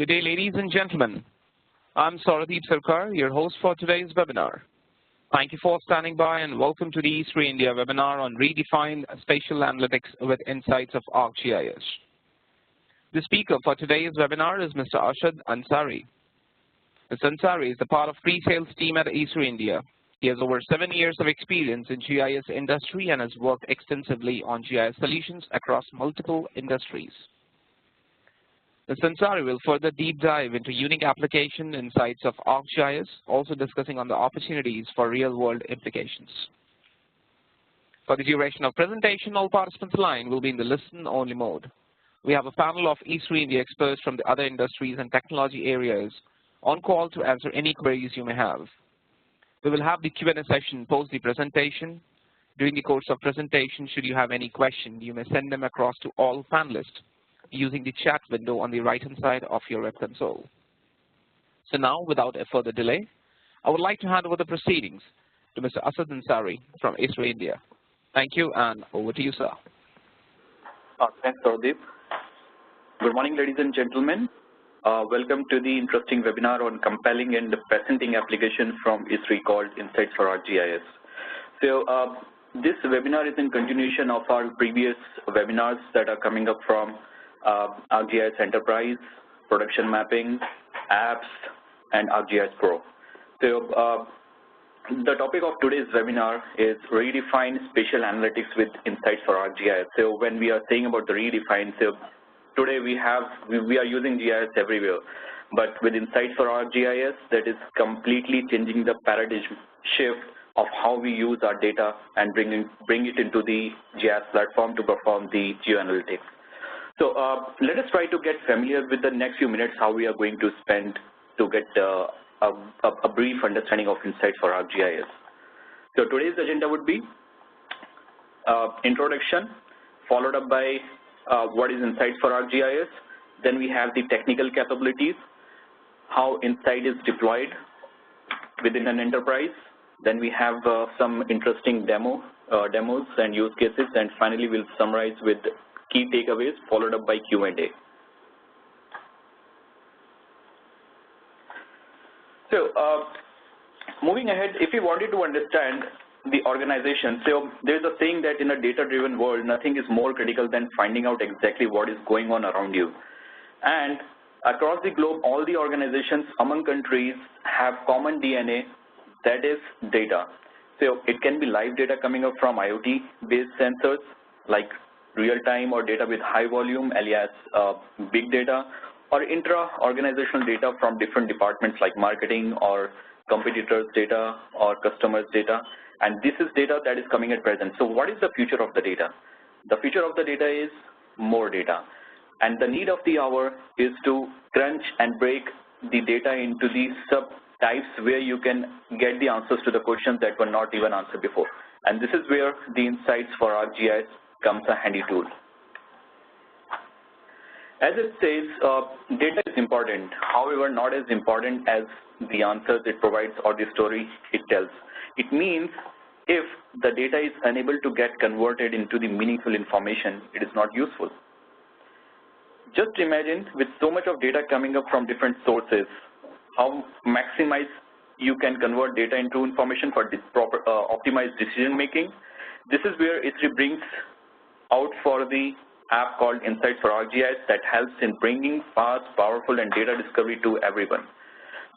Good day, ladies and gentlemen. I'm Sauradeep Sarkar, your host for today's webinar. Thank you for standing by and welcome to the Esri India webinar on Redefine Spatial Analytics with Insights of ArcGIS. The speaker for today's webinar is Mr. Arshad Ansari. Mr. Ansari is the part of pre-sales team at Esri India. He has over 7 years of experience in GIS industry and has worked extensively on GIS solutions across multiple industries. Mr. Ansari will further deep dive into unique application insights of ArcGIS, also discussing on the opportunities for real-world implications. For the duration of presentation, all participants' line will be in the listen-only mode. We have a panel of Esri India experts from the other industries and technology areas on call to answer any queries you may have. We will have the Q&A session post the presentation. During the course of presentation, should you have any questions, you may send them across to all panelists using the chat window on the right-hand side of your web console. So now, without a further delay, I would like to hand over the proceedings to Mr. Arshad Ansari from Esri India. Thank you, and over to you, sir. Thanks, Sauradeep. Good morning, ladies and gentlemen. Welcome to the interesting webinar on compelling and fascinating application from Esri called Insights for ArcGIS. So this webinar is in continuation of our previous webinars that are coming up from ArcGIS Enterprise, Production Mapping, Apps, and ArcGIS Pro. So the topic of today's webinar is Redefine Spatial Analytics with Insights for ArcGIS. So when we are saying about the redefine, so today we are using GIS everywhere, but with Insights for ArcGIS, that is completely changing the paradigm shift of how we use our data and bring it into the GIS platform to perform the geoanalytics. So let us try to get familiar with the next few minutes how we are going to spend to get a brief understanding of Insights for ArcGIS. So today's agenda would be introduction, followed up by what is Insights for ArcGIS. Then we have the technical capabilities, how Insight is deployed within an enterprise. Then we have some interesting demos and use cases, and finally we'll summarize with key takeaways, followed up by Q&A. So moving ahead, if you wanted to understand the organization, so there's a saying that in a data-driven world, nothing is more critical than finding out exactly what is going on around you. And across the globe, all the organizations among countries have common DNA, that is data. So it can be live data coming up from IoT-based sensors like real-time or data with high volume, alias big data, or intra-organizational data from different departments like marketing or competitors' data or customers' data. And this is data that is coming at present. So what is the future of the data? The future of the data is more data. And the need of the hour is to crunch and break the data into these subtypes where you can get the answers to the questions that were not even answered before. And this is where the Insights for ArcGIS comes a handy tool. As it says, data is important, however, not as important as the answers it provides or the story it tells. It means if the data is unable to get converted into the meaningful information, it is not useful. Just imagine with so much of data coming up from different sources, how maximize you can convert data into information for proper optimized decision making. This is where Esri brings out for the app called Insights for ArcGIS that helps in bringing fast, powerful, and data discovery to everyone.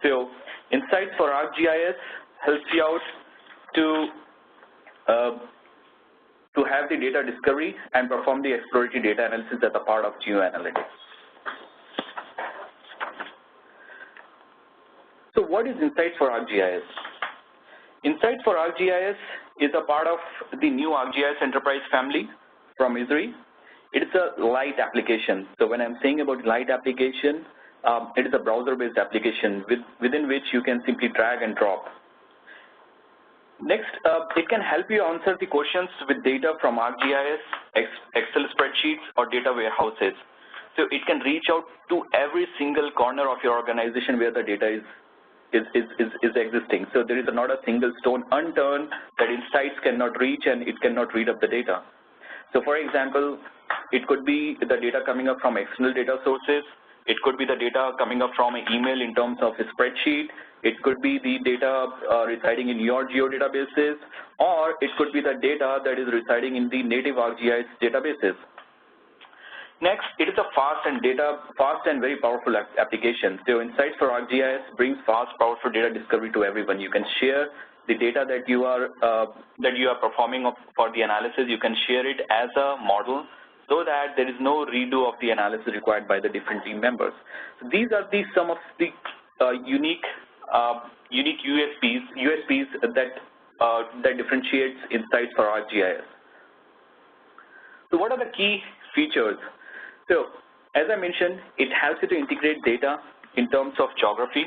So Insights for ArcGIS helps you out to have the data discovery and perform the exploratory data analysis as a part of geoanalytics. So what is Insights for ArcGIS? Insights for ArcGIS is a part of the new ArcGIS Enterprise family from Esri. It's a light application. So when I'm saying about light application, it is a browser-based application within which you can simply drag and drop. Next, it can help you answer the questions with data from ArcGIS, Excel spreadsheets, or data warehouses. So it can reach out to every single corner of your organization where the data is existing. So there is not a single stone unturned that Insights cannot reach and it cannot read up the data. So for example, it could be the data coming up from external data sources. It could be the data coming up from an email in terms of a spreadsheet. It could be the data residing in your geodatabases, or it could be the data that is residing in the native ArcGIS databases. Next, it is a fast and very powerful application. So Insights for ArcGIS brings fast, powerful data discovery to everyone. You can share the data that you are performing for the analysis. You can share it as a model, so that there is no redo of the analysis required by the different team members. So these are some of the unique USPs that differentiates Insights for ArcGIS. So what are the key features? So as I mentioned, it helps you to integrate data in terms of geography,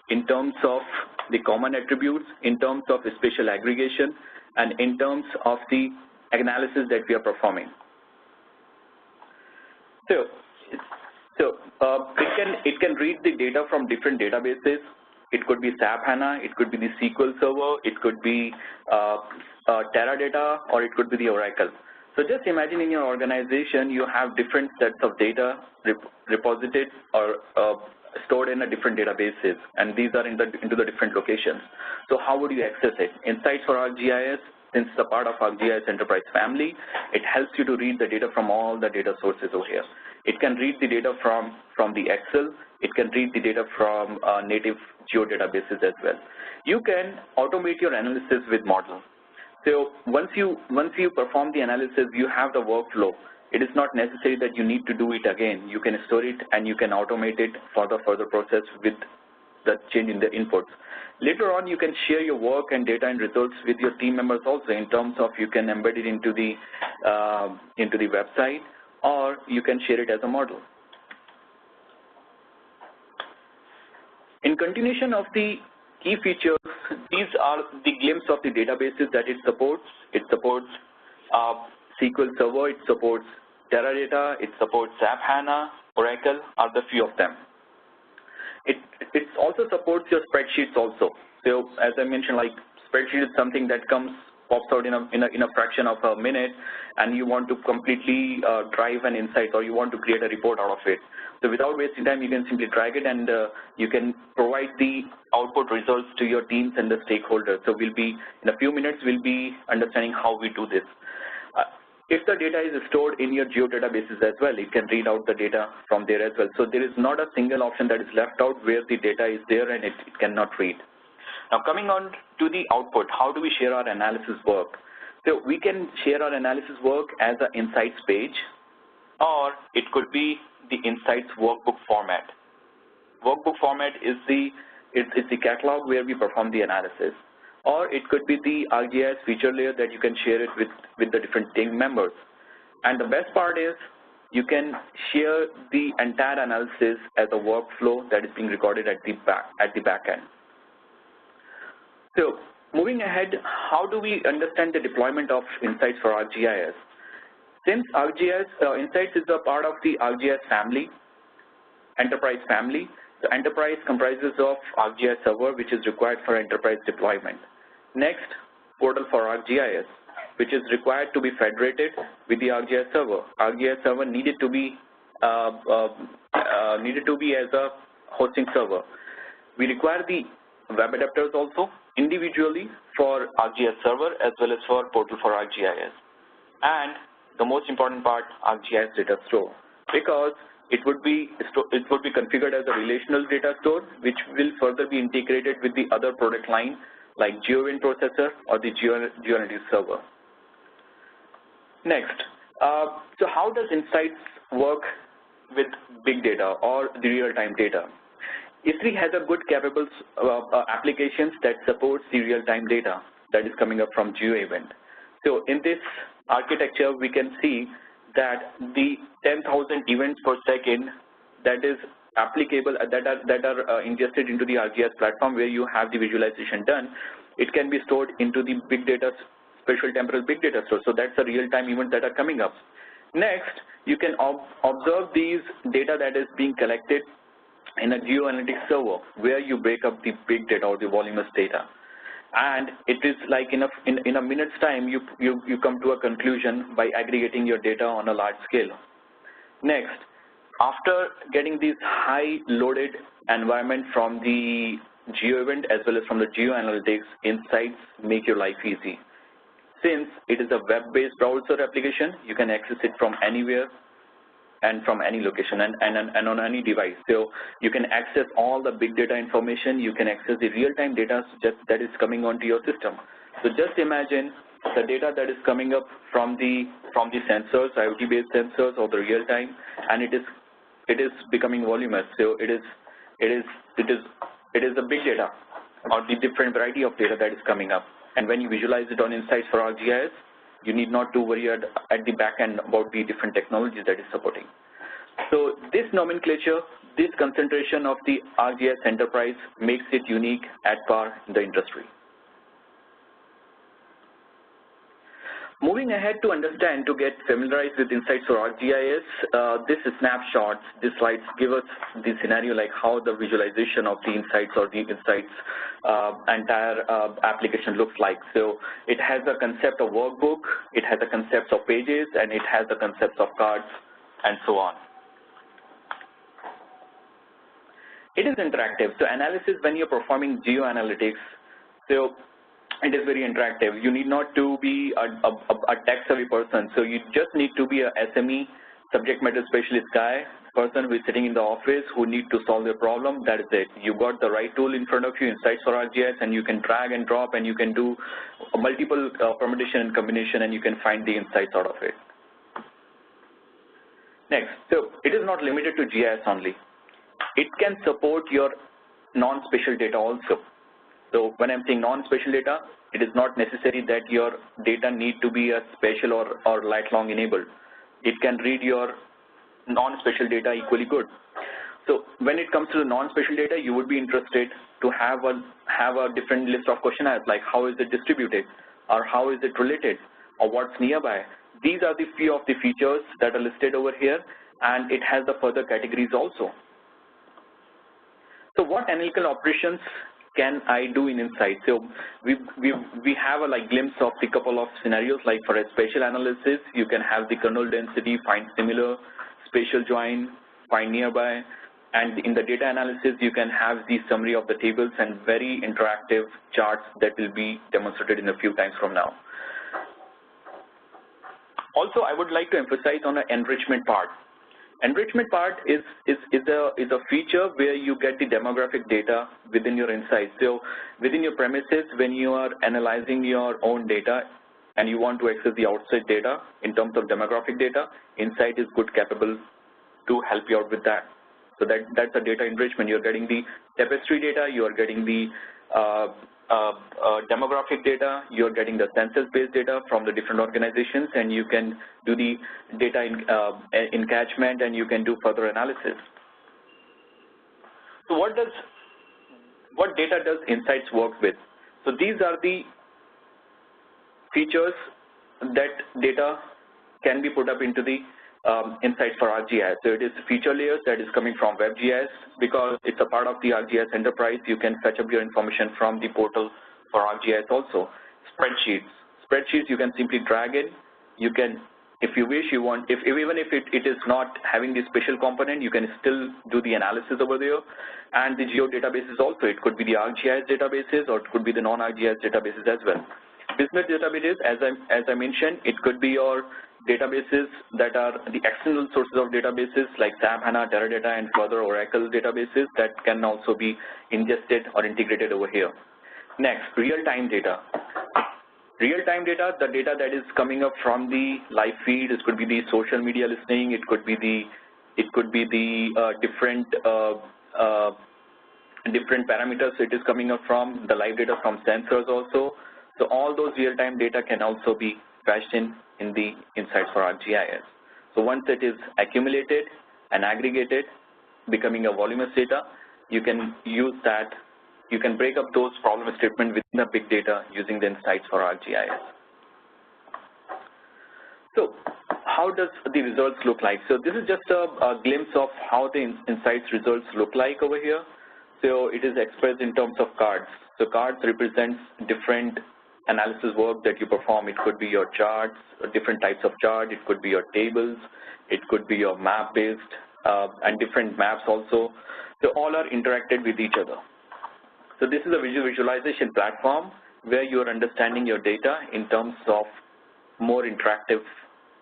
in terms of the common attributes, in terms of spatial aggregation, and in terms of the analysis that we are performing. So it can read the data from different databases. It could be SAP HANA, it could be the SQL Server, it could be Teradata, or it could be the Oracle. So just imagine in your organization you have different sets of data reposited or stored in a different databases, and these are into the different locations. So how would you access it? Insights for ArcGIS, since it's a part of ArcGIS Enterprise family, it helps you to read the data from all the data sources over here. It can read the data from the Excel. It can read the data from native geodatabases as well. You can automate your analysis with models. So once you perform the analysis, you have the workflow. It is not necessary that you need to do it again. You can store it and you can automate it for the further process with the change in the inputs. Later on, you can share your work and data and results with your team members also, in terms of you can embed it into the website, or you can share it as a model. In continuation of the key features, these are the glimpse of the databases that it supports. It supports SQL Server, it supports Teradata, it supports SAP HANA, Oracle are the few of them. It also supports your spreadsheets also. So as I mentioned, like spreadsheet is something that pops out in a fraction of a minute, and you want to completely drive an insight, or you want to create a report out of it. So without wasting time, you can simply drag it, and you can provide the output results to your teams and the stakeholders. So in a few minutes, we'll be understanding how we do this. If the data is stored in your geodatabases as well, it can read out the data from there as well. So there is not a single option that is left out where the data is there and it cannot read. Now coming on to the output, how do we share our analysis work? So we can share our analysis work as an insights page, or it could be the insights workbook format. Workbook format is the catalog where we perform the analysis. Or it could be the ArcGIS feature layer that you can share it with the different team members. And the best part is you can share the entire analysis as a workflow that is being recorded at the back end. So moving ahead, how do we understand the deployment of Insights for ArcGIS? Since ArcGIS Insights is a part of the ArcGIS family, Enterprise family, the Enterprise comprises of ArcGIS Server, which is required for enterprise deployment. Next, portal for ArcGIS, which is required to be federated with the ArcGIS Server. ArcGIS Server needed to be as a hosting server. We require the web adapters also individually for ArcGIS Server as well as for portal for ArcGIS. And the most important part, ArcGIS data store, because it would be configured as a relational data store, which will further be integrated with the other product line like GeoInt processor or the GeoAnalytics server. Next, so how does Insights work with big data or the real-time data? Esri has a good capable applications that supports the real-time data that is coming up from GeoEvent. So in this architecture, we can see that the 10,000 events per second that is applicable, that are ingested into the ArcGIS platform where you have the visualization done, it can be stored into the big data, spatial temporal big data store. So that's the real-time events that are coming up. Next, you can observe these data that is being collected in a GeoAnalytics server where you break up the big data or the voluminous data. And it is like in a minute's time, you come to a conclusion by aggregating your data on a large scale. Next, after getting this high loaded environment from the geo event as well as from the geo analytics, insights make your life easy. Since it is a web-based browser application, you can access it from anywhere and from any location and on any device. So you can access all the big data information, you can access the real-time data that is coming onto your system. So just imagine the data that is coming up from the sensors, IoT-based sensors or the real-time, and it is becoming voluminous. So it is the big data or the different variety of data that is coming up. And when you visualize it on Insights for ArcGIS, you need not to worry at the back end about the different technologies that is supporting. So this nomenclature, this concentration of the ArcGIS Enterprise makes it unique at par in the industry. Moving ahead to understand, to get familiarized with Insights for ArcGIS, this is Snapshots. These slides give us the scenario like how the visualization of the insights or the insights entire application looks like. So it has a concept of workbook, it has a concept of pages, and it has a concept of cards, and so on. It is interactive. So analysis when you're performing geo analytics, so it is very interactive. You need not to be a tech-savvy person. So you just need to be a SME, subject matter specialist guy, person who is sitting in the office who need to solve their problem. That is it. You got the right tool in front of you, Insights for ArcGIS, and you can drag and drop, and you can do a multiple permutation and combination, and you can find the insights out of it. Next, so it is not limited to GIS only. It can support your non-spatial data also. So when I'm saying non-spatial data, it is not necessary that your data need to be a spatial or lifelong enabled. It can read your non-spatial data equally good. So when it comes to the non-spatial data, you would be interested to have a different list of questionnaires like how is it distributed, or how is it related, or what's nearby. These are the few of the features that are listed over here, and it has the further categories also. So what analytical operations can I do in Insight? So we have a glimpse of the couple of scenarios, like for a spatial analysis, you can have the kernel density, find similar, spatial join, find nearby, and in the data analysis, you can have the summary of the tables and very interactive charts that will be demonstrated in a few times from now. Also, I would like to emphasize on the enrichment part. Enrichment part is a feature where you get the demographic data within your insights. So within your premises, when you are analyzing your own data and you want to access the outside data in terms of demographic data, Insight is good capable to help you out with that. So that's a data enrichment. You're getting the tapestry data, you are getting the demographic data, you're getting the census-based data from the different organizations, and you can do the data encatchment, and you can do further analysis. So what data does Insights work with? So these are the features that data can be put up into the Insights for ArcGIS. So it is feature layers that is coming from WebGIS, because it's a part of the ArcGIS Enterprise. You can fetch up your information from the portal for ArcGIS also. Spreadsheets you can simply drag in. You can, if you wish, even if it is not having the spatial component, you can still do the analysis over there. And the geo databases also. It could be the ArcGIS databases, or it could be the non-ArcGIS databases as well. Business databases, as I mentioned, it could be your databases that are the external sources of databases like SAP, HANA, Teradata, and further Oracle databases that can also be ingested or integrated over here. Next, real-time data. Real-time data, the data that is coming up from the live feed, it could be the social media listening, it could be the different parameters it is coming up from, the live data from sensors also. So all those real-time data can also be fetched in the Insights for ArcGIS. So once it is accumulated and aggregated, becoming a voluminous data, you can use that. You can break up those problem statements within the big data using the Insights for ArcGIS. So how does the results look like? So this is just a glimpse of how the Insights results look like over here. So it is expressed in terms of cards. So cards represents different analysis work that you perform. It could be your charts, different types of chart, it could be your tables, it could be your map-based and different maps also. So all are interacted with each other. So this is a visualization platform where you are understanding your data in terms of more interactive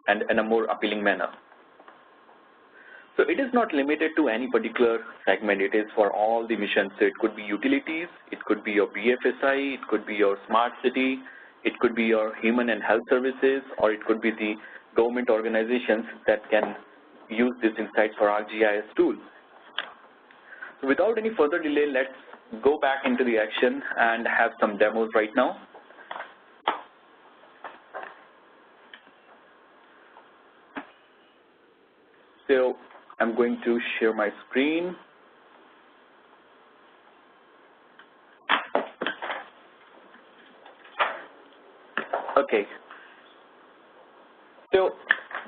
and in a more appealing manner. So it is not limited to any particular segment. It is for all the missions. So it could be utilities, it could be your BFSI, it could be your smart city, it could be your human and health services, or it could be the government organizations that can use this Insights for ArcGIS tool. So without any further delay, let's go back into the action and have some demos right now. So I'm going to share my screen. Okay.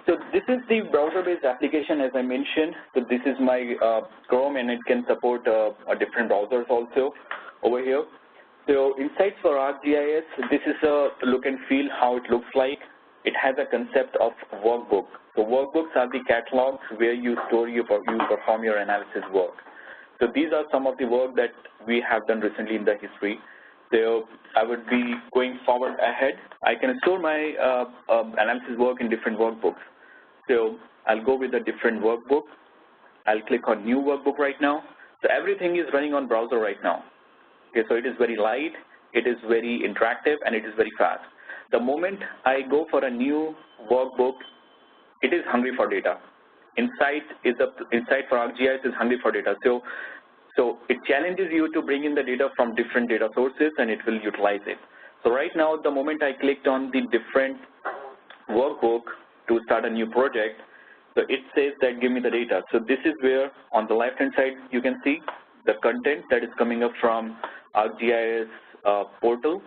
So this is the browser-based application, as I mentioned. So this is my Chrome, and it can support different browsers also over here. So Insights for ArcGIS, this is a look and feel how it looks like. It has a concept of workbook. So workbooks are the catalogs where you store you perform your analysis work. So these are some of the work that we have done recently in the history. So I would be going forward ahead. I can store my analysis work in different workbooks. So I'll go with a different workbook. I'll click on new workbook right now. So everything is running on browser right now. Okay, so it is very light, it is very interactive, and it is very fast. The moment I go for a new workbook, it is hungry for data. Insight for ArcGIS is hungry for data. So it challenges you to bring in the data from different data sources, and it will utilize it. So right now, the moment I clicked on the different workbook to start a new project, so it says that give me the data. So this is where on the left-hand side you can see the content that is coming up from ArcGIS portal.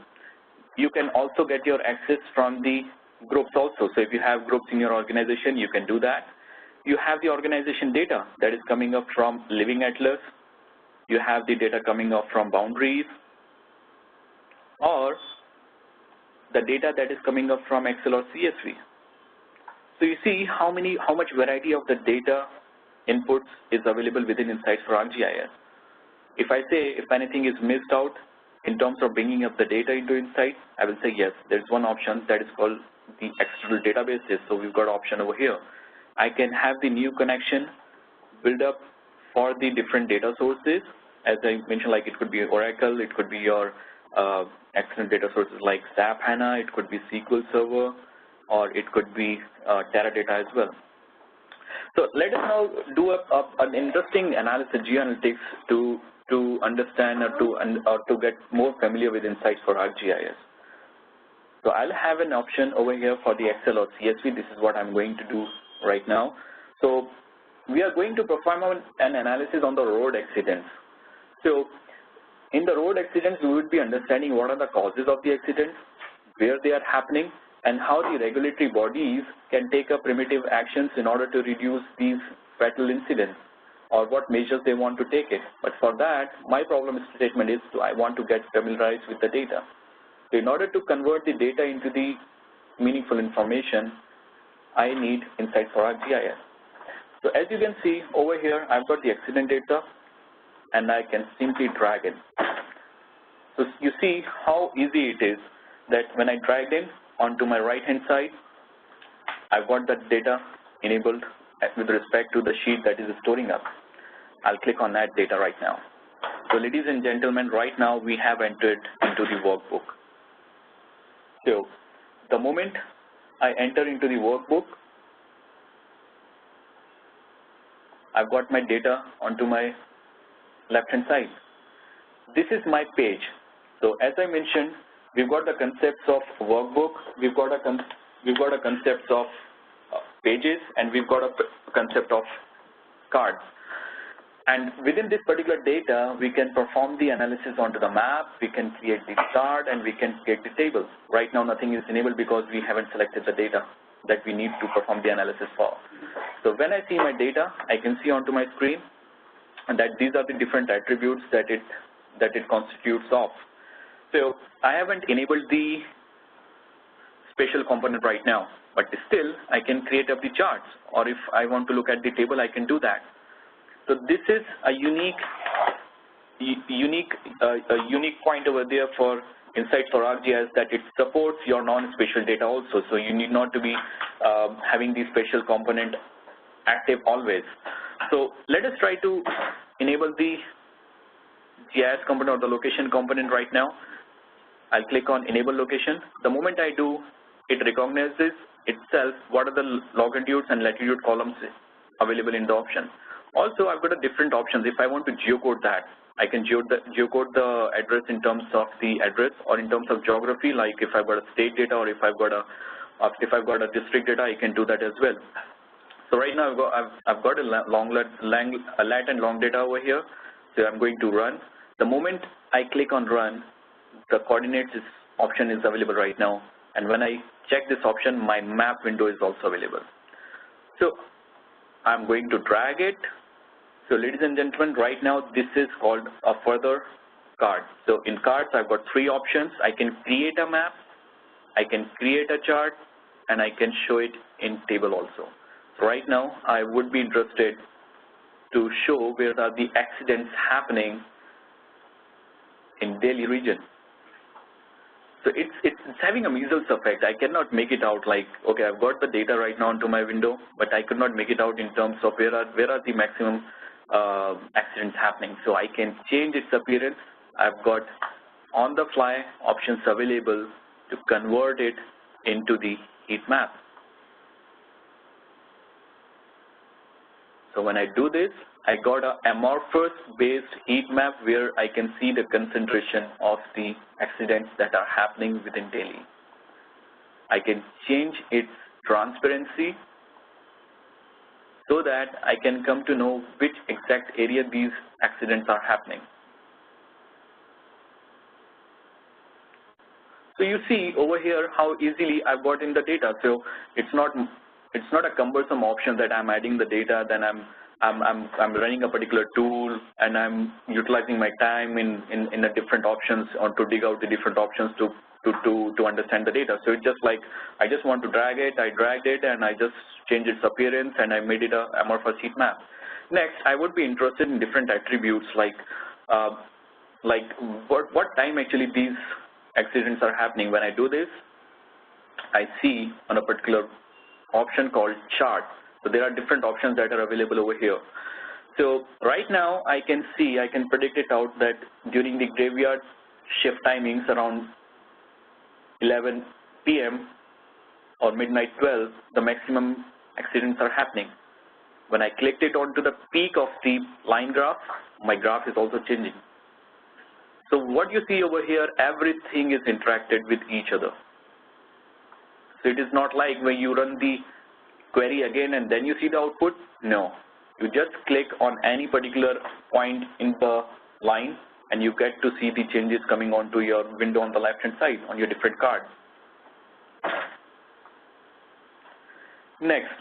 You can also get your access from the groups also. So if you have groups in your organization, you can do that. You have the organization data that is coming up from Living Atlas. You have the data coming up from boundaries, or the data that is coming up from Excel or CSV. So you see how much variety of the data inputs is available within Insights for ArcGIS. If I say if anything is missed out in terms of bringing up the data into Insights, I will say yes. There's one option that is called the external databases. So we've got an option over here. I can have the new connection build up for the different data sources. As I mentioned, like it could be Oracle, it could be your external data sources like SAP HANA, it could be SQL Server, or it could be Teradata as well. So let us now do an interesting analysis, geoanalytics, to understand or to get more familiar with Insights for ArcGIS. So I'll have an option over here for the Excel or CSV. This is what I'm going to do right now. So we are going to perform an analysis on the road accidents. So in the road accidents, we would be understanding what are the causes of the accidents, where they are happening, and how the regulatory bodies can take up primitive actions in order to reduce these fatal incidents, or what measures they want to take it. But for that, my problem statement is I want to get familiarized with the data. So in order to convert the data into the meaningful information, I need Insights for ArcGIS. So as you can see over here, I've got the accident data, and I can simply drag in. So you see how easy it is that when I drag in onto my right-hand side, I've got that data enabled with respect to the sheet that is storing up. I'll click on that data right now. So ladies and gentlemen, right now we have entered into the workbook. So the moment I enter into the workbook, I've got my data onto my left-hand side. This is my page. So as I mentioned, we've got the concepts of workbook, we've got a concept of pages, and we've got a concept of cards. And within this particular data, we can perform the analysis onto the map, we can create the chart, and we can create the tables. Right now, nothing is enabled because we haven't selected the data that we need to perform the analysis for. So when I see my data, I can see onto my screen and that these are the different attributes that it constitutes of. So I haven't enabled the spatial component right now, but still I can create up the charts, or if I want to look at the table, I can do that. So this is a unique point over there for Insights for ArcGIS, that it supports your non-spatial data also. So you need not to be having the spatial component active always. So let us try to enable the GIS component or the location component right now. I'll click on enable location. The moment I do, it recognizes itself what are the longitudes and latitude columns available in the option. Also, I've got a different options. If I want to geocode that, I can geocode the address in terms of the address or in terms of geography, like if I've got a state data or if I've got a district data, I can do that as well. So right now I've got a lat and long data over here. So I'm going to run. The moment I click on run, the coordinates option is available right now. And when I check this option, my map window is also available. So I'm going to drag it. So ladies and gentlemen, right now this is called a further card. So in cards, I've got three options. I can create a map, I can create a chart, and I can show it in table also. So right now, I would be interested to show where are the accidents happening in Delhi region. So it's having a measles effect. I cannot make it out like, okay, I've got the data right now into my window, but I could not make it out in terms of where are the maximum accidents happening. So I can change its appearance. I've got on the fly options available to convert it into the heat map. So when I do this, I got a amorphous based heat map where I can see the concentration of the accidents that are happening within Delhi. I can change its transparency so that I can come to know which exact area these accidents are happening. So you see over here how easily I've got in the data. So it's not a cumbersome option that I'm adding the data, then I'm running a particular tool and I'm utilizing my time in the different options or to dig out the different options to understand the data. So it's just like I just want to drag it, I dragged it and I just changed its appearance and I made it a amorphous heat map. Next, I would be interested in different attributes like what time actually these accidents are happening. When I do this, I see on a particular option called chart. So there are different options that are available over here. So right now I can predict it out that during the graveyard shift timings around 11 p.m. or midnight 12, the maximum accidents are happening. When I clicked it onto the peak of the line graph, my graph is also changing. So what you see over here, everything is interacted with each other. So it is not like when you run the query again and then you see the output. No, you just click on any particular point in the line and you get to see the changes coming onto your window on the left hand side on your different cards. Next,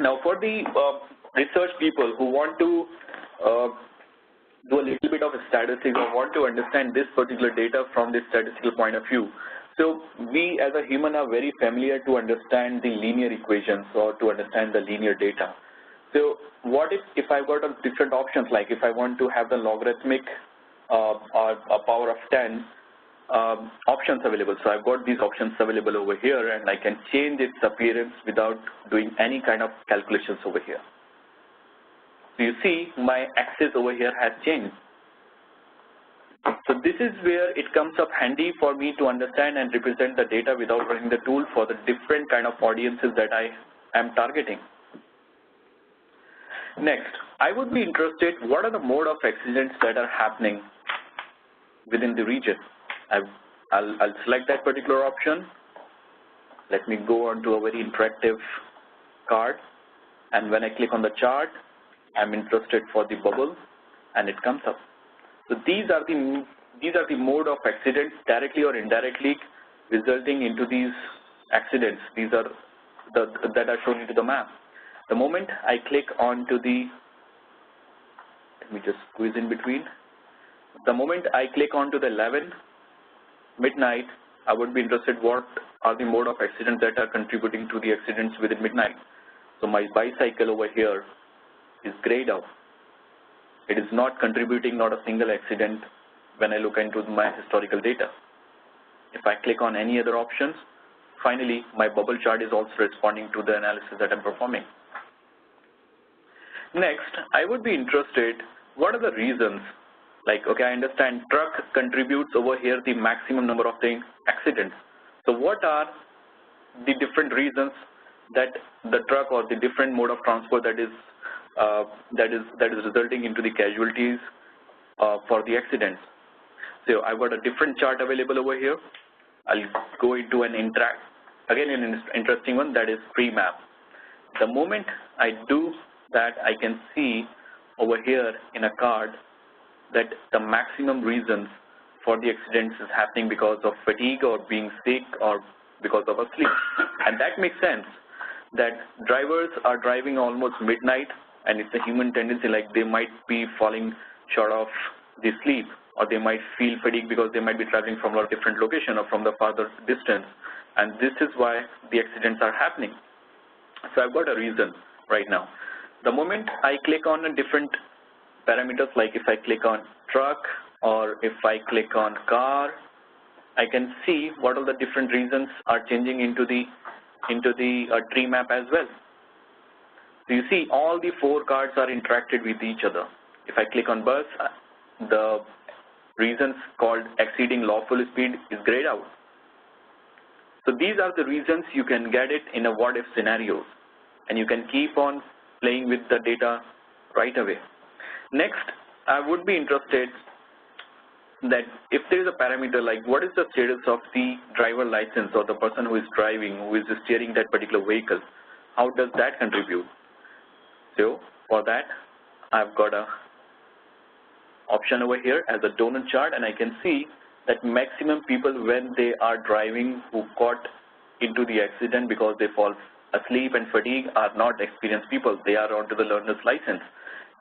now for the research people who want to do a little bit of statistics or want to understand this particular data from this statistical point of view. So we as a human are very familiar to understand the linear equations or to understand the linear data. So what if I've got a different options, like if I want to have the logarithmic or a power of 10 options available. So I've got these options available over here and I can change its appearance without doing any kind of calculations over here. So you see my axis over here has changed. So this is where it comes up handy for me to understand and represent the data without running the tool for the different kind of audiences that I am targeting. Next, I would be interested, what are the mode of accidents that are happening within the region? I'll select that particular option. Let me go on to a very interactive card. And when I click on the chart, I'm interested for the bubble and it comes up. So these are the mode of accidents directly or indirectly resulting into these accidents. These are that are shown into the map. The moment I click onto the, let me just squeeze in between. The moment I click onto the 11 midnight, I would be interested what are the mode of accidents that are contributing to the accidents within midnight. So my bicycle over here is grayed out. It is not contributing not a single accident when I look into my historical data. If I click on any other options, finally, my bubble chart is also responding to the analysis that I'm performing. Next, I would be interested, what are the reasons? Like, okay, I understand truck contributes over here the maximum number of the accidents. So what are the different reasons that the truck or the different mode of transport that is resulting into the casualties for the accidents? So I've got a different chart available over here. I'll go into an again an interesting one, that is pre-map. The moment I do that, I can see over here in a card that the maximum reasons for the accidents is happening because of fatigue or being sick or because of a sleep. And that makes sense that drivers are driving almost midnight, and it's a human tendency, like they might be falling short of the sleep, or they might feel fatigue because they might be traveling from a different location or from the farther distance. And this is why the accidents are happening. So I've got a reason right now. The moment I click on a different parameters, like if I click on truck or if I click on car, I can see what all the different reasons are changing into the tree map as well. So you see all the 4 cards are interacted with each other. If I click on bus, the reasons called exceeding lawful speed is grayed out. So these are the reasons you can get it in a what-if scenarios, and you can keep on playing with the data right away. Next, I would be interested that if there is a parameter like what is the status of the driver license or the person who is driving, who is steering that particular vehicle, how does that contribute? So for that, I've got a option over here as a donut chart, and I can see that maximum people when they are driving who got into the accident because they fall asleep and fatigue are not experienced people. They are onto the learner's license.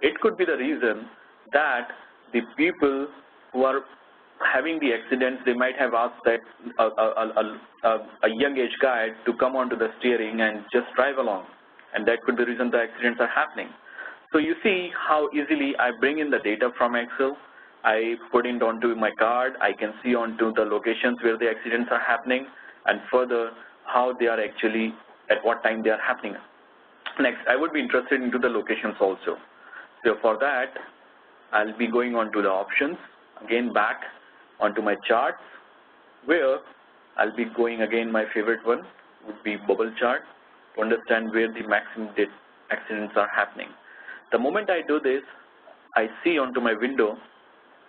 It could be the reason that the people who are having the accidents, they might have asked that a young age guy to come onto the steering and just drive along, and that could be the reason the accidents are happening. So you see how easily I bring in the data from Excel, I put it onto my card, I can see onto the locations where the accidents are happening, and further how they are actually, at what time they are happening. Next, I would be interested into the locations also. So for that, I'll be going on to the options, again back onto my charts, where I'll be going again, my favorite one would be bubble chart, to understand where the maximum accidents are happening. The moment I do this, I see onto my window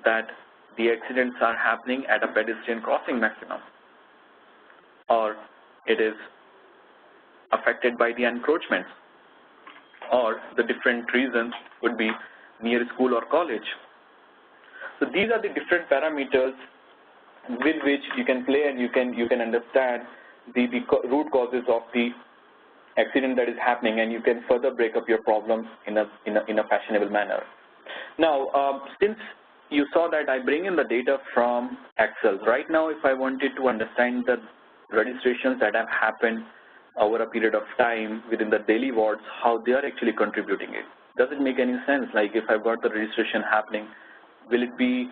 that the accidents are happening at a pedestrian crossing maximum, or it is affected by the encroachments, or the different reasons would be near school or college. So these are the different parameters with which you can play, and you can understand the root causes of the accident that is happening, and you can further break up your problems in a fashionable manner. Now, since you saw that I bring in the data from Excel, right now if I wanted to understand the registrations that have happened over a period of time within the daily wards, how they are actually contributing it. Does it make any sense? Like if I've got the registration happening, will it be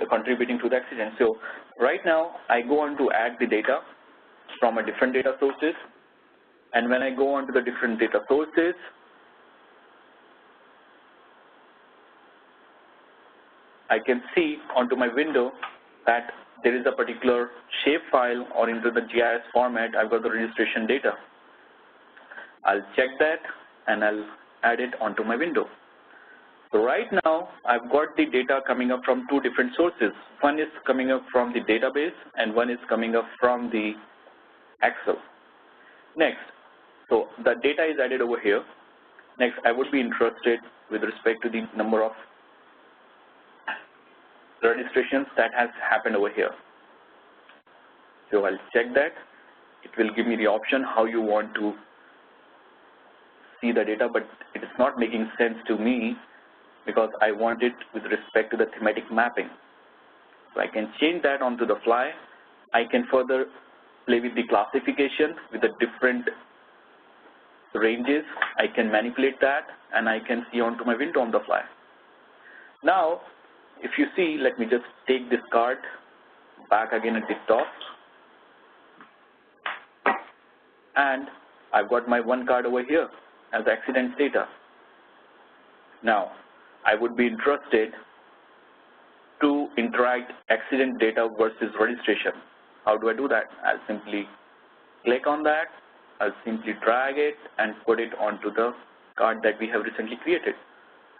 contributing to the accident? So right now I go on to add the data from a different data sources, and when I go on to the different data sources, I can see onto my window that there is a particular shape file, or into the GIS format, I've got the registration data. I'll check that and I'll add it onto my window. So right now, I've got the data coming up from 2 different sources. One is coming up from the database, and one is coming up from the Excel. Next, so the data is added over here. Next, I would be interested with respect to the number of registrations that has happened over here. So I'll check that. It will give me the option how you want to see the data, but it is not making sense to me because I want it with respect to the thematic mapping. So I can change that onto the fly. I can further play with the classification with the different ranges. I can manipulate that, and I can see onto my window on the fly. Now, if you see, let me just take this card back again at the top. And I've got my one card over here as accident data. Now, I would be interested to interact accident data versus registration. How do I do that? I'll simply click on that. I'll simply drag it and put it onto the card that we have recently created.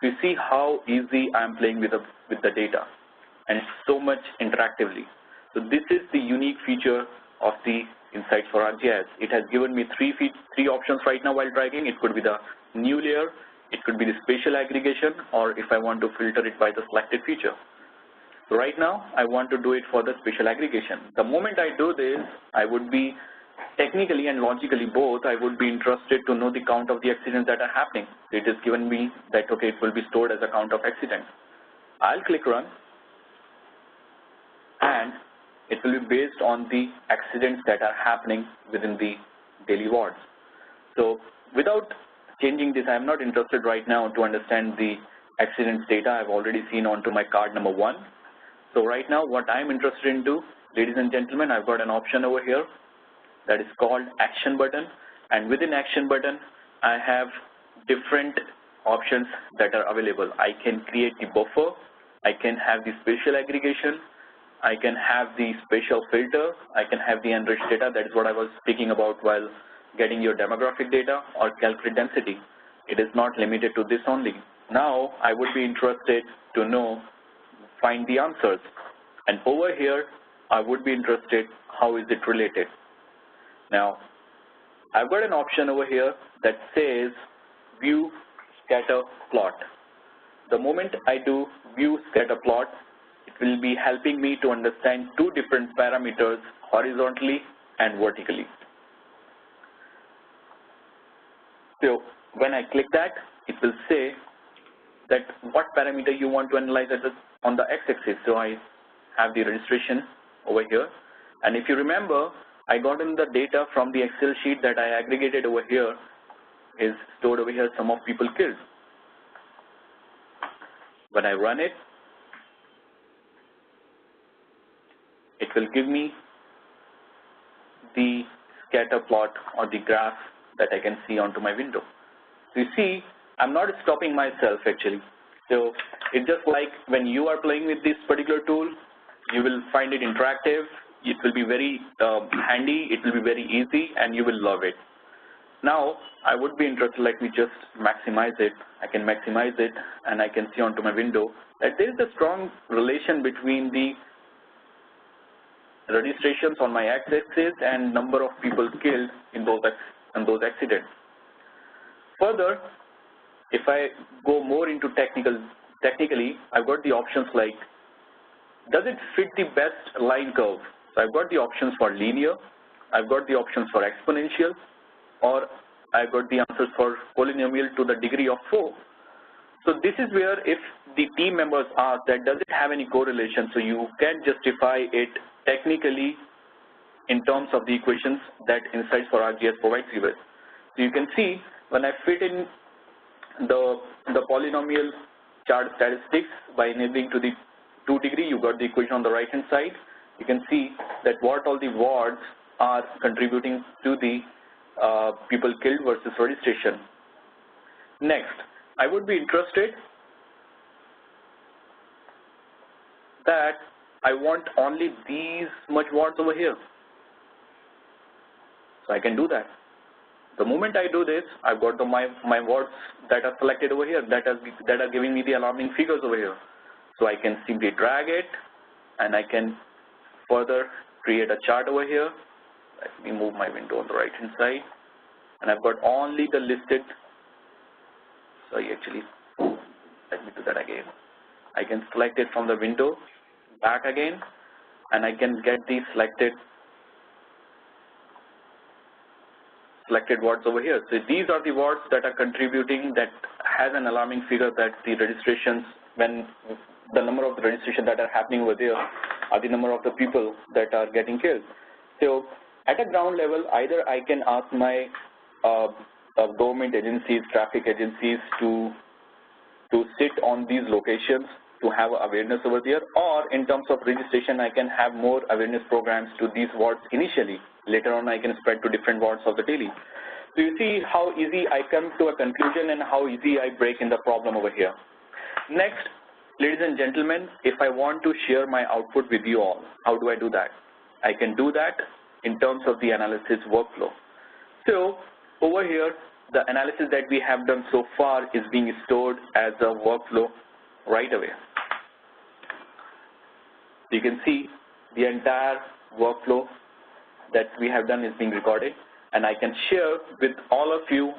You see how easy I'm playing with the data, and so much interactively. So this is the unique feature of the Insights for ArcGIS. It has given me three options right now while dragging. It could be the new layer, it could be the spatial aggregation, or if I want to filter it by the selected feature. So right now, I want to do it for the spatial aggregation. The moment I do this, I would be technically and logically both, I would be interested to know the count of the accidents that are happening. It has given me that, okay, it will be stored as a count of accidents. I'll click run, and it will be based on the accidents that are happening within the daily wards. So without changing this, I'm not interested right now to understand the accidents data I've already seen onto my card number 1. So right now, what I'm interested in, ladies and gentlemen, I've got an option over here that is called action button, and within action button, I have different options that are available. I can create the buffer, I can have the spatial aggregation, I can have the spatial filter, I can have the enriched data. That is what I was speaking about while getting your demographic data, or calculate density. It is not limited to this only. Now, I would be interested to find the answers. And over here, I would be interested, how is it related? Now, I've got an option over here that says view scatter plot. The moment I do view scatter plot, it will be helping me to understand two different parameters horizontally and vertically. So when I click that, it will say that what parameter you want to analyze on the x-axis. So I have the registration over here. And if you remember, I got in the data from the Excel sheet that I aggregated over here, is stored over here, sum of people killed. When I run it, it will give me the scatter plot or the graph that I can see onto my window. So you see, I'm not stopping myself actually. So it's just like when you are playing with this particular tool, you will find it interactive, it will be very handy, it will be very easy, and you will love it. Now, I would be interested, let me just maximize it. I can maximize it, and I can see onto my window that there is a strong relation between the registrations on my x-axis and number of people killed in those accidents. Further, if I go more into technically, I've got the options like, does it fit the best line curve? So I've got the options for linear, I've got the options for exponential, or I've got the answers for polynomial to the degree of 4. So this is where if the team members ask that does it have any correlation, so you can justify it technically in terms of the equations that Insights for ArcGIS provides you with. So you can see when I fit in the polynomial chart statistics by enabling to the 2 degree, you got the equation on the right hand side. You can see that what all the wards are contributing to the people killed versus registration. Next, I would be interested that I want only these much wards over here. So I can do that. The moment I do this, I've got my wards that are selected over here that are giving me the alarming figures over here. So I can simply drag it, and I can further create a chart over here. Let me move my window on the right hand side, and I've got only the listed. Sorry, actually, let me do that again. I can select it from the window, back again, and I can get the selected wards over here. So these are the wards that are contributing, that has an alarming figure that the registrations, when the number of the registrations that are happening over there are the number of the people that are getting killed. So at a ground level, either I can ask my government agencies, traffic agencies to sit on these locations to have awareness over there, or in terms of registration, I can have more awareness programs to these wards initially. Later on, I can spread to different wards of the daily. So you see how easy I come to a conclusion and how easy I break in the problem over here. Next, ladies and gentlemen, if I want to share my output with you all, how do I do that? I can do that in terms of the analysis workflow. So over here, the analysis that we have done so far is being stored as a workflow right away. You can see the entire workflow that we have done is being recorded, and I can share with all of you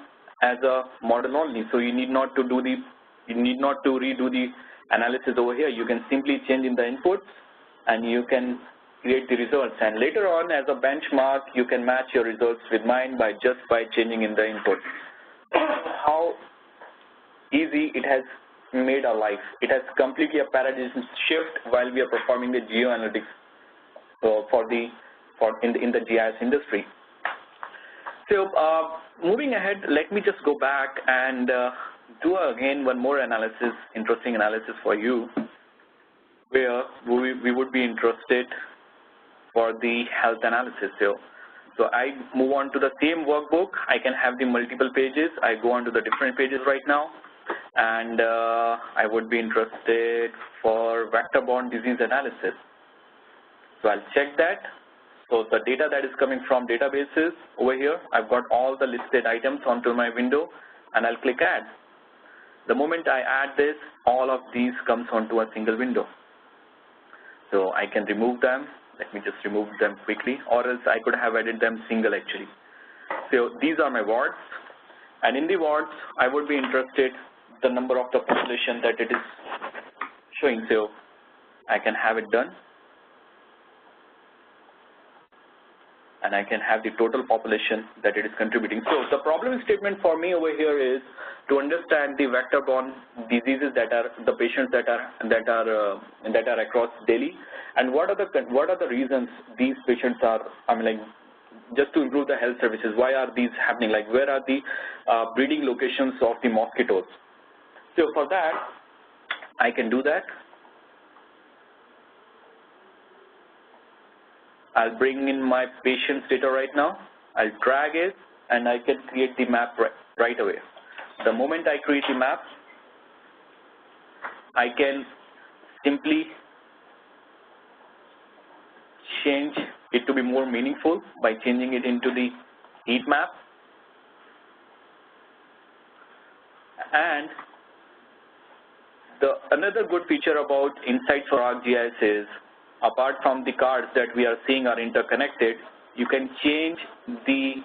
as a model only. So you need not to redo the analysis over here. You can simply change in the inputs and you can create the results, and later on as a benchmark you can match your results with mine by changing in the input. How easy it has made our life. It has completely a paradigm shift while we are performing the geoanalytics in the GIS industry. So moving ahead, let me just go back and do again one more analysis, interesting analysis for you, where we would be interested for the health analysis. So I move on to the same workbook. I can have the multiple pages. I go on to the different pages right now, and I would be interested for vector-borne disease analysis. So I'll check that. So the data that is coming from databases over here, I've got all the listed items onto my window, and I'll click add. The moment I add this, all of these comes onto a single window. So I can remove them. Let me just remove them quickly, or else I could have added them single actually. So these are my wards, and in the wards, I would be interested the number of the population that it is showing. So I can have it done, and I can have the total population that it is contributing. So the problem statement for me over here is to understand the vector-borne diseases that are the patients that are across Delhi, and what are the reasons these patients are, just to improve the health services, why are these happening? Like, where are the breeding locations of the mosquitoes? So for that, I can do that. I'll bring in my patient's data right now. I'll drag it, and I can create the map right away. The moment I create the map, I can simply change it to be more meaningful by changing it into the heat map. And another good feature about Insights for ArcGIS is, apart from the cards that we are seeing are interconnected, you can change the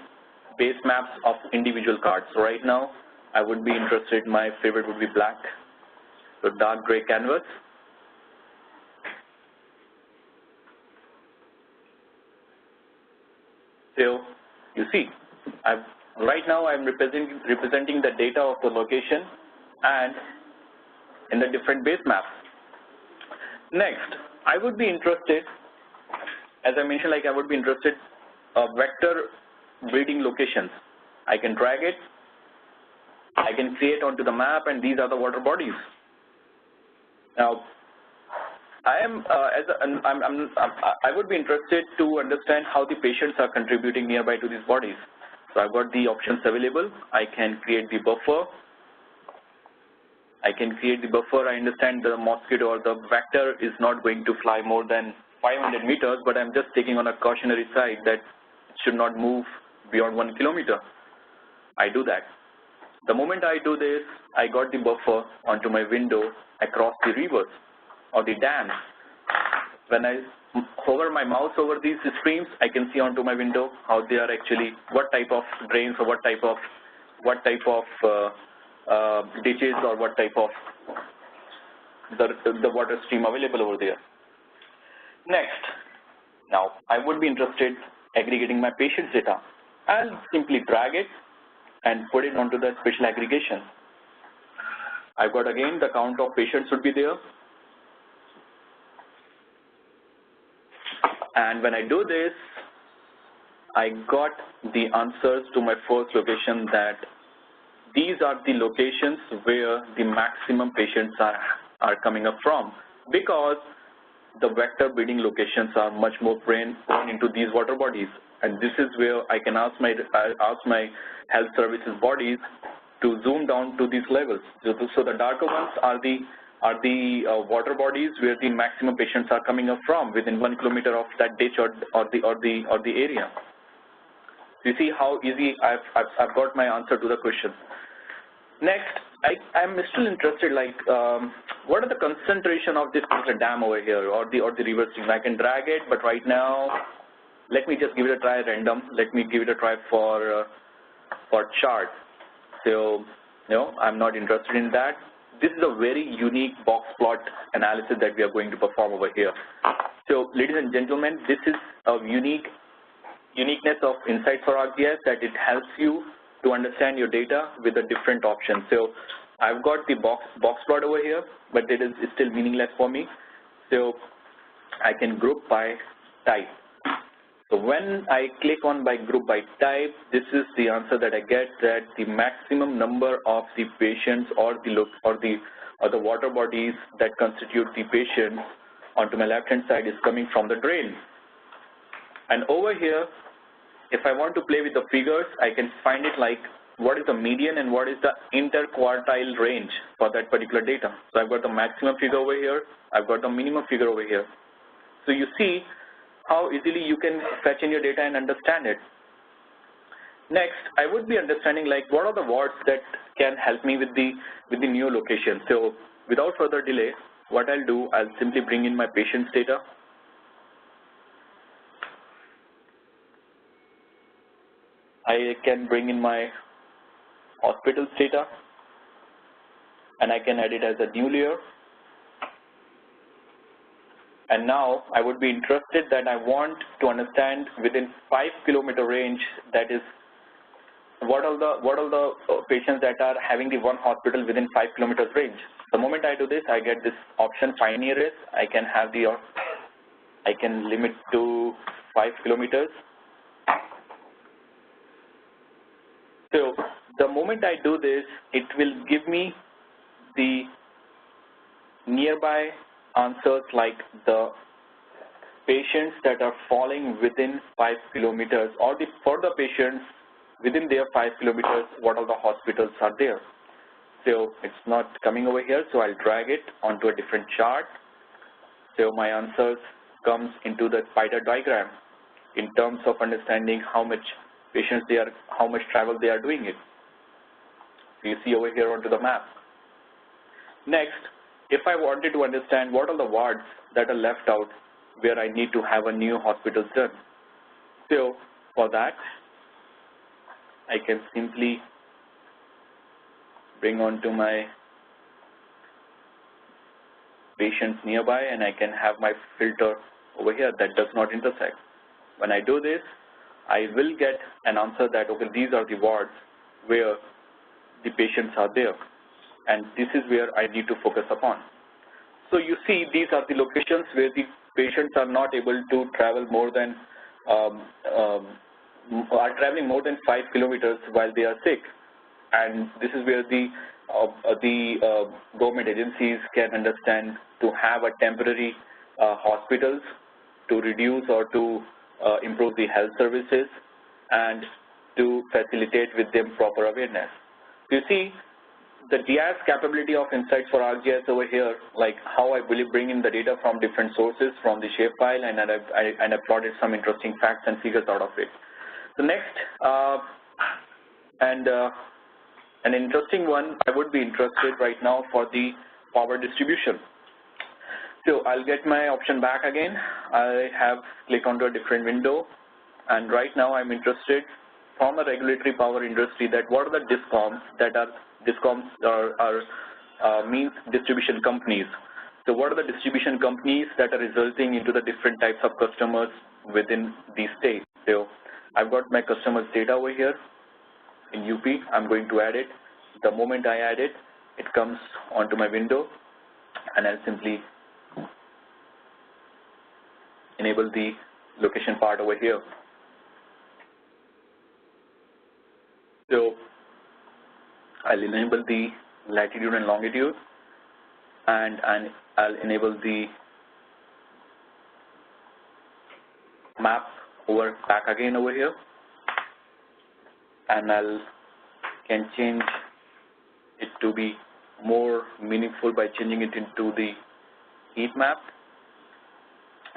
base maps of individual cards. So right now, I would be interested, my favorite would be black, so dark gray canvas. So you see, right now I'm representing the data of the location and in the different base maps. Next, I would be interested, as I mentioned, I would be interested vector breeding locations. I can drag it, I can create onto the map, and these are the water bodies. Now, I would be interested to understand how the patients are contributing nearby to these bodies. So I've got the options available. I can create the buffer. I understand the mosquito or the vector is not going to fly more than 500 meters, but I'm just taking on a cautionary side that it should not move beyond 1 kilometer. I do that. The moment I do this, I got the buffer onto my window across the rivers or the dams. When I hover my mouse over these streams, I can see onto my window how they are actually, what type of drains or what type of ditches or what type of the water stream available over there. Next, now I would be interested aggregating my patient's data. I'll simply drag it and put it onto the spatial aggregation. I've got again the count of patients would be there. And when I do this, I got the answers to my first location, that these are the locations where the maximum patients are coming up from, because the vector breeding locations are much more prone into these water bodies, and this is where I can ask my health services bodies to zoom down to these levels. So the darker ones are the water bodies where the maximum patients are coming up from within 1 kilometer of that ditch or the area. You see how easy I've got my answer to the question. Next, I'm still interested, like, what are the concentration of this particular dam over here, or the river stream? I can drag it, but right now, let me just give it a try random. Let me give it a try for chart. So, no, I'm not interested in that. This is a very unique box plot analysis that we are going to perform over here. So, ladies and gentlemen, this is a uniqueness of Insights for ArcGIS, that it helps you to understand your data with the different options. So I've got the box plot over here, but it is still meaningless for me. So I can group by type. So when I click on by group by type, this is the answer that I get, that the maximum number of the patients or the water bodies that constitute the patients onto my left-hand side is coming from the drain. And over here, if I want to play with the figures, I can find it like what is the median and what is the interquartile range for that particular data. So I've got the maximum figure over here, I've got the minimum figure over here. So you see how easily you can fetch in your data and understand it. Next, I would be understanding like what are the wards that can help me with the new location. So without further delay, what I'll do, I'll simply bring in my patient's data. I can bring in my hospital's data, and I can add it as a new layer. And now I would be interested that I want to understand within 5 kilometer range, that is, what are the patients that are having the one hospital within 5 kilometers range. The moment I do this, I get this option, find nearest. I can limit to 5 kilometers. So the moment I do this, it will give me the nearby answers like the patients that are falling within 5 kilometers, or for the patients within their 5 kilometers, what all the hospitals are there. So it's not coming over here, so I'll drag it onto a different chart. So my answers comes into the spider diagram in terms of understanding how much patients they are, how much travel they are doing it. So you see over here onto the map. Next, if I wanted to understand what are the wards that are left out where I need to have a new hospital done. So for that, I can simply bring onto my patients nearby, and I can have my filter over here that does not intersect. When I do this, I will get an answer that, okay, these are the wards where the patients are there, and this is where I need to focus upon. So you see, these are the locations where the patients are not able to travel more than, are traveling more than 5 kilometers while they are sick, and this is where the government agencies can understand to have a temporary hospitals to reduce or to improve the health services and to facilitate with them proper awareness. You see the GIS capability of Insights for ArcGIS over here, like how I really bring in the data from different sources from the shapefile, and I plotted some interesting facts and figures out of it. The next, an interesting one, I would be interested right now for the power distribution. So I'll get my option back again. I have clicked onto a different window, and right now I'm interested from a regulatory power industry that what are the DISCOMs that are, DISCOMs are means distribution companies. So what are the distribution companies that are resulting into the different types of customers within these states? So I've got my customers data over here in UP. I'm going to add it. The moment I add it, it comes onto my window, and I'll simply enable the location part over here. So I'll enable the latitude and longitude, and I'll enable the map back again over here, and can change it to be more meaningful by changing it into the heat map.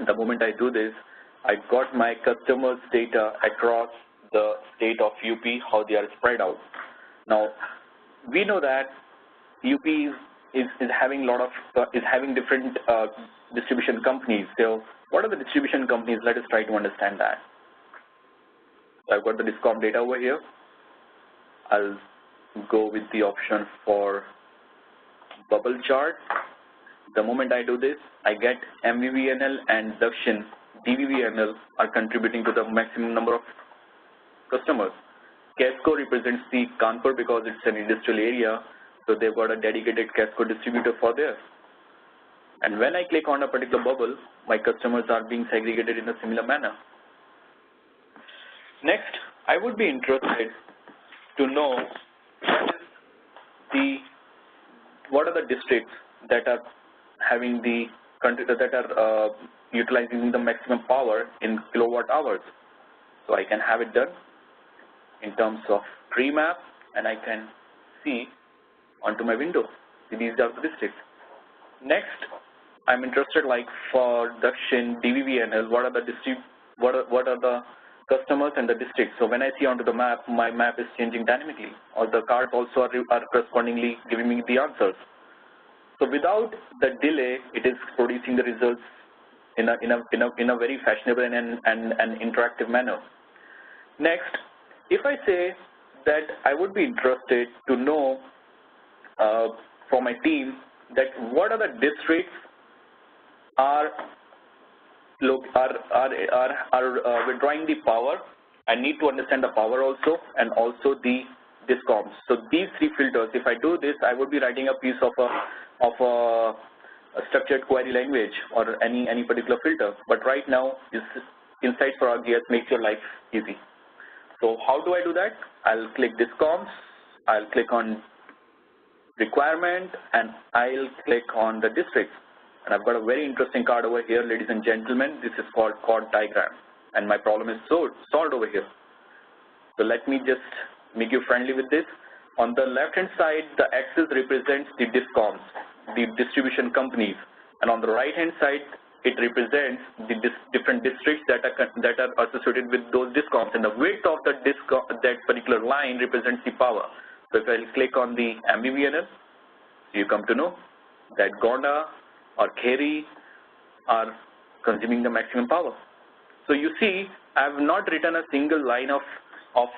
The moment I do this, I got my customers' data across the state of UP, how they are spread out. Now, we know that UP is having different distribution companies. So, what are the distribution companies? Let us try to understand that. So, I've got the DISCOM data over here. I'll go with the option for bubble chart. The moment I do this, I get MVVNL and Dakshin DVVNL are contributing to the maximum number of customers. Casco represents the Kanpur because it's an industrial area, so they've got a dedicated Casco distributor for there. And when I click on a particular bubble, my customers are being segregated in a similar manner. Next, I would be interested to know what are the districts that are having utilizing the maximum power in kilowatt hours. So I can have it done in terms of tree map, and I can see onto my window. These are the districts. Next, I'm interested, like for Dakshin DVVNL, what are the customers and the districts. So when I see onto the map, my map is changing dynamically, or the cards also are correspondingly giving me the answers. So without the delay, it is producing the results in a very fashionable and interactive manner. Next, if I say that I would be interested to know from my team that what are the districts are withdrawing the power. I need to understand the power also, and also the DISCOMs. So these three filters, if I do this, I would be writing a piece of a structured query language or any particular filter. But right now, Insights for ArcGIS makes your life easy. So how do I do that? I'll click DISCOMs, I'll click on requirement, and I'll click on the districts. And I've got a very interesting card over here, ladies and gentlemen. This is called chord diagram, and my problem is solved over here. So let me just make you friendly with this. On the left-hand side, the axis represents the DISCOMs, the distribution companies, and on the right-hand side, it represents the different districts that are associated with those DISCOMs, and the width of the that particular line represents the power. So if I click on the MVVNL, you come to know that Gonda or Kheri are consuming the maximum power. So you see, I have not written a single line of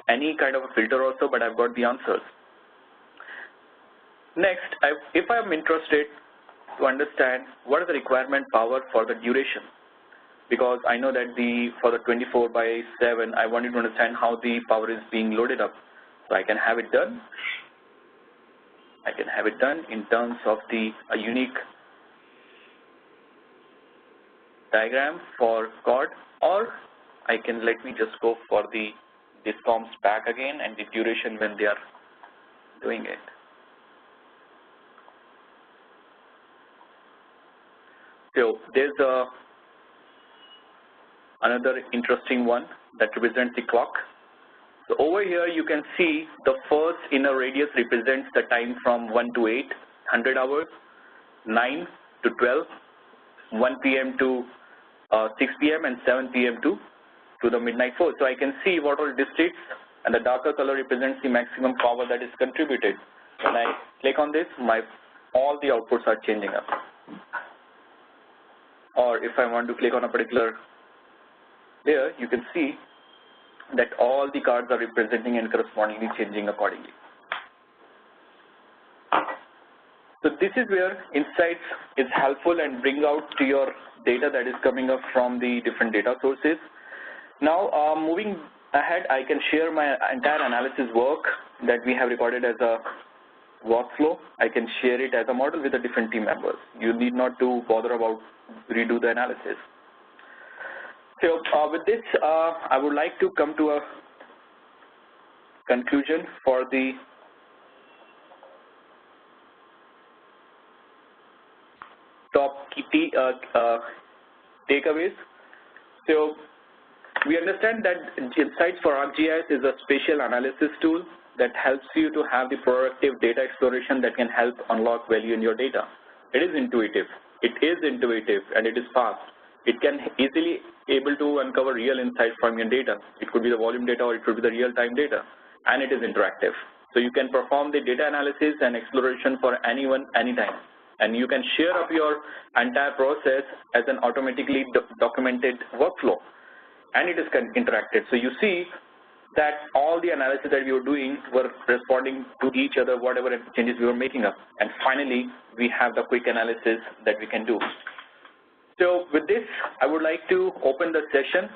any kind of a filter also, but I've got the answers. Next, if I am interested to understand what is the requirement power for the duration, because I know that for the 24/7, I wanted to understand how the power is being loaded up. So I can have it done. I can have it done in terms of a unique diagram for chord, or let me just go for the DISCOMs back again and the duration when they are doing it. So there's another interesting one that represents the clock. So over here you can see the first inner radius represents the time from 1 to 8, 100 hours, 9 to 12, 1 p.m. to 6 p.m. and 7 p.m. to the midnight 4. So I can see what all districts, and the darker color represents the maximum power that is contributed. When I click on this, all the outputs are changing up. Or if I want to click on a particular layer, you can see that all the cards are representing and correspondingly changing accordingly. So this is where Insights is helpful and brings out to your data that is coming up from the different data sources. Now, moving ahead, I can share my entire analysis work that we have recorded as a workflow. I can share it as a model with the different team members. You need not to bother about redo the analysis. So with this, I would like to come to a conclusion for the top key takeaways. So we understand that Insights for ArcGIS is a spatial analysis tool that helps you to have the proactive data exploration that can help unlock value in your data. It is intuitive, and it is fast. It can easily able to uncover real insights from your data. It could be the volume data or it could be the real-time data, and it is interactive. So you can perform the data analysis and exploration for anyone, anytime. And you can share up your entire process as an automatically documented workflow. And it is interactive. So you see that all the analysis that we were doing were responding to each other, whatever changes we were making up. And finally, we have the quick analysis that we can do. So with this, I would like to open the session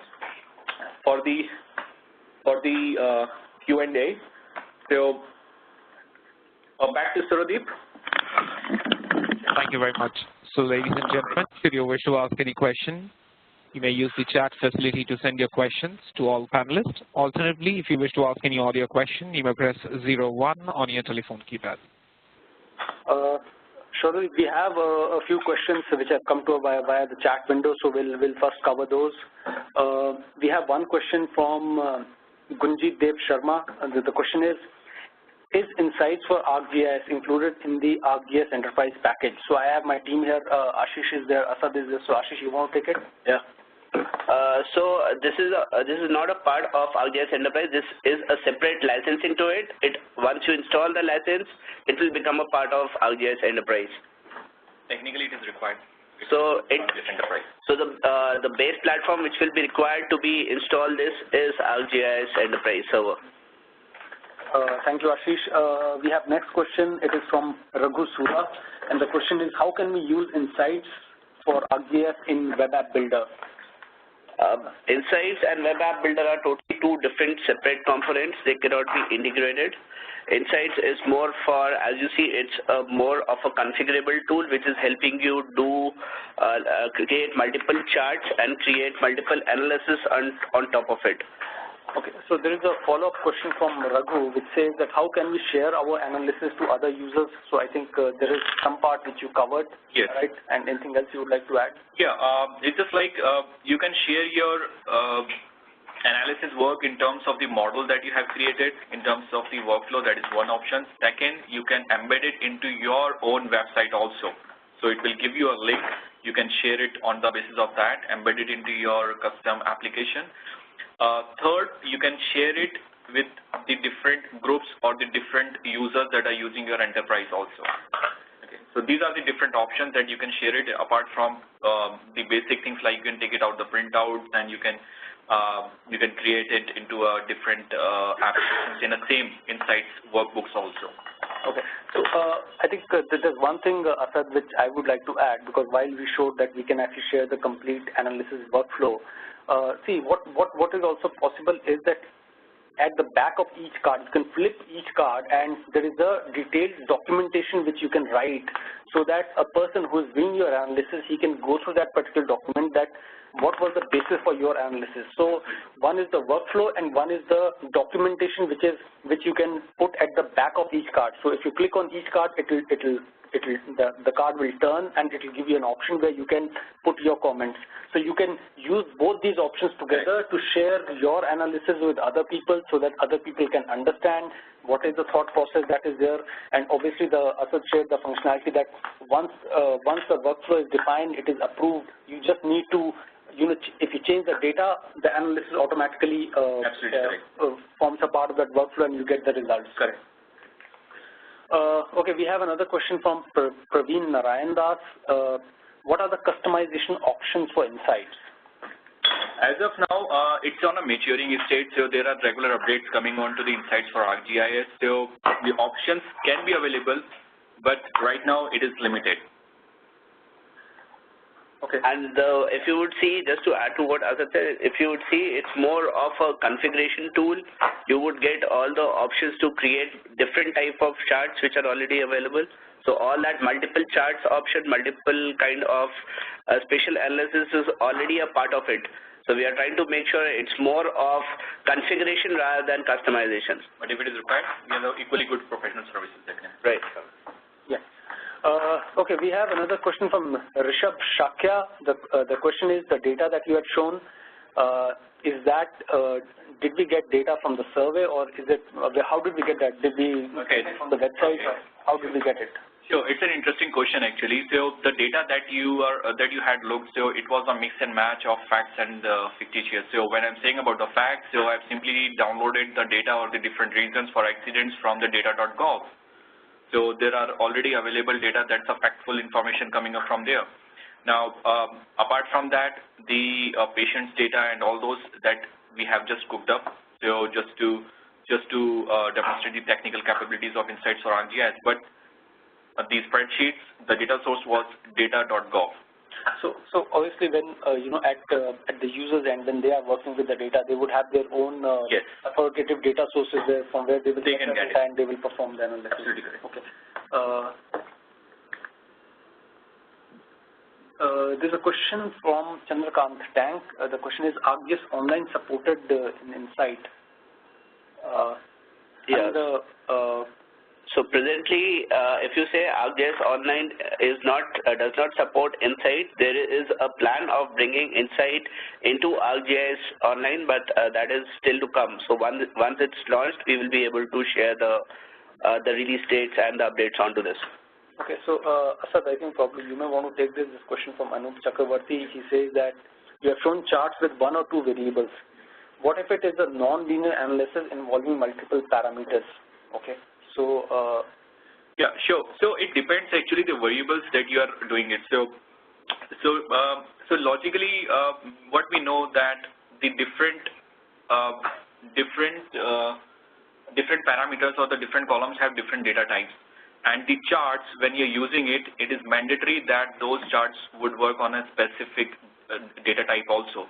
for the Q&A. So back to Suradip. Thank you very much. So ladies and gentlemen, should you wish to ask any question, you may use the chat facility to send your questions to all panelists. Alternatively, if you wish to ask any audio question, you may press 01 on your telephone keypad. Sure, we have a few questions which have come to via the chat window, so we'll first cover those. We have one question from Gunjit Dev Sharma. The question is Insights for ArcGIS included in the ArcGIS Enterprise package? So I have my team here. Ashish is there, Asad is there. So Ashish, you want to take it? Yeah. So this is not a part of ArcGIS Enterprise. This is a separate licensing to it. Once you install the license, it will become a part of ArcGIS Enterprise. Technically, it is required. So the base platform which will be required to be installed is ArcGIS Enterprise server. Thank you, Ashish. We have next question. It is from Raghu Sura, and the question is, how can we use Insights for ArcGIS in Web App Builder? Insights and Web App Builder are totally two different separate components. They cannot be integrated. Insights is more for, as you see, it's more of a configurable tool which is helping you do create multiple charts and create multiple analysis on top of it. Okay, so there is a follow-up question from Raghu which says that how can we share our analysis to other users? So I think there is some part which you covered, yes, right? And anything else you would like to add? Yeah, it's just like you can share your analysis work in terms of the model that you have created, in terms of the workflow. That is one option. Second, you can embed it into your own website also. So it will give you a link. You can share it on the basis of that, embed it into your custom application. Third, you can share it with the different groups or the different users that are using your enterprise also. Okay. So these are the different options that you can share it, apart from the basic things like you can take it out the printouts and you can create it into a different applications in the same Insights workbooks also. Okay. So I think there's one thing, Asad, which I would like to add, because while we showed that we can actually share the complete analysis workflow, see, what is also possible is that at the back of each card, you can flip each card and there is a detailed documentation which you can write so that a person who is doing your analysis, he can go through that particular document, that what was the basis for your analysis. So one is the workflow and one is the documentation which you can put at the back of each card. So if you click on each card, the card will turn and it will give you an option where you can put your comments. So you can use both these options together to share your analysis with other people so that other people can understand what is the thought process that is there. And obviously the Asad shared the functionality that once the workflow is defined, it is approved. You just need to, if you change the data, the analysis automatically forms a part of that workflow and you get the results. Correct. Okay, we have another question from Praveen Narayan Das. What are the customization options for Insights? As of now, it's on a maturing state, so there are regular updates coming on to the Insights for ArcGIS. So the options can be available, but right now it is limited. Okay. And if you would see, just to add to what Asad said, if you would see, it's more of a configuration tool. You would get all the options to create different type of charts which are already available. So all that multiple charts option, multiple kind of spatial analysis is already a part of it. So we are trying to make sure it's more of configuration rather than customization. But if it is required, we have equally good professional services that can. Right. Yeah. Okay, we have another question from Rishabh Shakya. The question is, the data that you had shown, is that, did we get data from the survey, or is it, how did we get that? Did we get it from the website, or how did we get it? Sure, it's an interesting question actually. So the data that you had looked, so it was a mix and match of facts and fictitious. So when I'm saying about the facts, so I've simply downloaded the data or the different reasons for accidents from the data.gov. So there are already available data, that's a factful information coming up from there. Now, apart from that, the patient's data and all those that we have just cooked up, so just to demonstrate the technical capabilities of Insights for ArcGIS. But these spreadsheets, the data source was data.gov. So obviously, when at the user's end, when they are working with the data, they would have their own yes. authoritative data sources there from where they will get the data and they will perform the analysis. Absolutely correct. Okay. There's a question from Chandrakant Tank. The question is, ArcGIS Online supported in Insight? Yes. So presently, if you say ArcGIS Online does not support Insight, there is a plan of bringing Insight into ArcGIS Online, but that is still to come. So once it's launched, we will be able to share the release dates and the updates onto this. Okay, so Asad, I think probably you may want to take this question from Anup Chakravarti. He says that you have shown charts with one or two variables. What if it is a non-linear analysis involving multiple parameters? Okay. So, yeah, sure. So it depends actually the variables that you are doing it. So logically, what we know that the different parameters or the different columns have different data types, and the charts, when you're using it, it is mandatory that those charts would work on a specific data type also.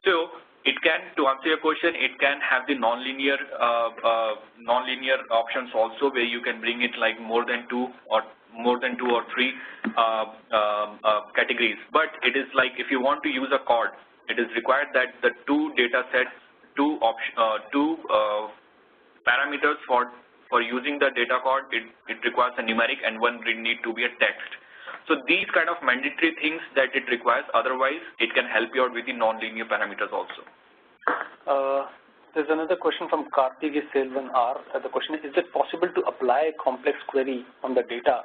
So it can, to answer your question, it can have the non-linear options also, where you can bring it like more than two or three categories. But it is like if you want to use a chord, it is required that the two data sets, two parameters for using the data chord, it requires a numeric and one need to be a text. So these kind of mandatory things that it requires, otherwise it can help you out with the non-linear parameters also. There's another question from Karthikeya Selvan R. The question is it possible to apply a complex query on the data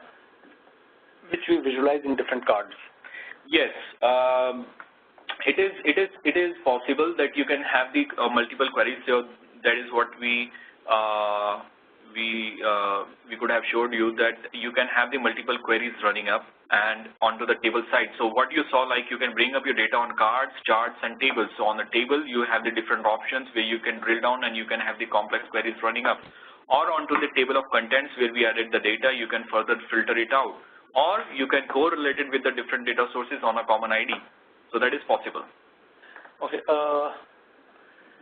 which we visualize in different cards? Yes, it is possible that you can have the multiple queries. So that is what we could have showed you, that you can have the multiple queries running up and onto the table side. So what you saw, like you can bring up your data on cards, charts, and tables. So on the table, you have the different options where you can drill down and you can have the complex queries running up. Or onto the table of contents where we added the data, you can further filter it out. Or you can correlate it with the different data sources on a common ID. So that is possible. Okay.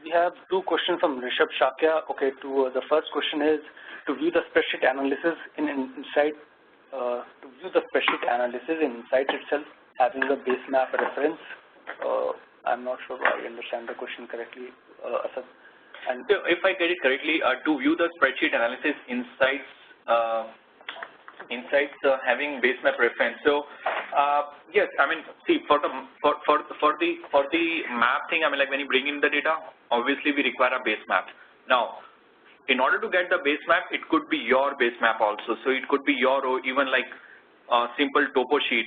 We have two questions from Rishabh Shakya. Okay, the first question is, to view the spreadsheet analysis in Insight, itself, having the base map reference. I'm not sure I understand the question correctly, Asad. And so if I get it correctly, to view the spreadsheet analysis Insights having base map reference. So yes, I mean, see, for the map thing, I mean, like when you bring in the data, obviously we require a base map. Now, in order to get the base map, it could be your base map also. So it could be your, or even like a simple topo sheet.